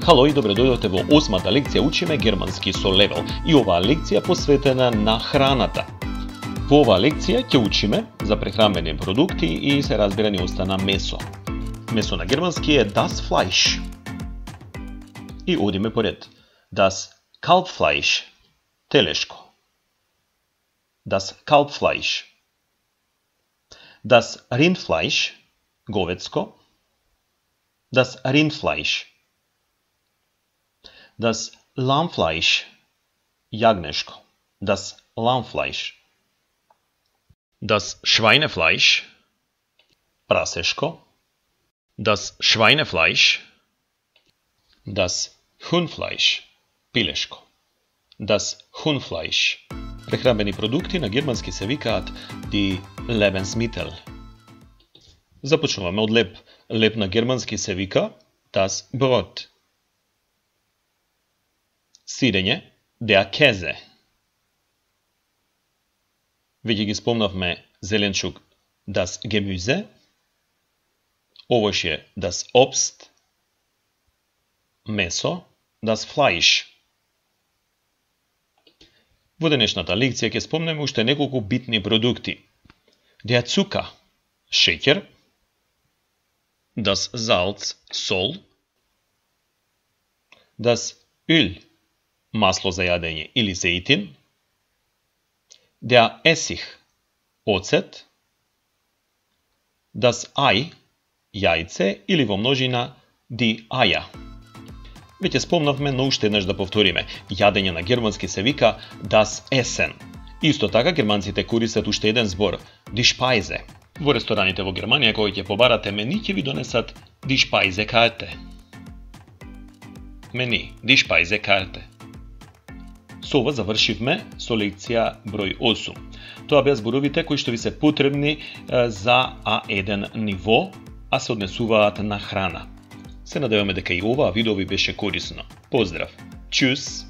Halo i dobrodoјдовте во 8-та лекција учиме германски со левел и оваа лекција посветена на храната. Во оваа лекција ќе учиме за прехранбени продукти и се разбира ни остана месо. Месо на германски е das Fleisch. И одиме поред. Das Kalbfleisch, телешко. Das Kalbfleisch. Das Rindfleisch, говецко. Das Rindfleisch. Das Lammfleisch, јагнешко. Das Lammfleisch. Das Schweinefleisch, прасешко. Das Schweinefleisch. Das Huhnfleisch, пилешко. Das Huhnfleisch. Прехранбени продукти на германски се викаат die Lebensmittel. Започнуваме од леп. Леп на германски се вика das Brot. Сирење, der Käse. Веќе ги спомнавме зеленчук, das Gemüse. Овошје, das Obst. Месо, das Fleisch. Во денешната лекција ќе спомнеме уште неколку битни продукти. Der Zucker, шеќер. Das Salz, сол. Das Öl, масло за јадење или зејтин. Der Essig, оцет. Das Ei, јајце или во множина die Eier. Веќе спомнавме, но уште еднаш да повториме. Јадење на германски се вика das Essen. Исто така германците користат уште еден збор, die Speise. Во рестораните во Германија кои ќе побарате мени ќе ви донесат die Speisekarte. Мени, die Speisekarte. Со ова завршивме со лекција број 8. Тоа беа зборовите кои што ви се потребни за А1 ниво, а се однесуваат на храна. Се надеваме дека и оваа видео ви беше корисно. Поздрав! Чус!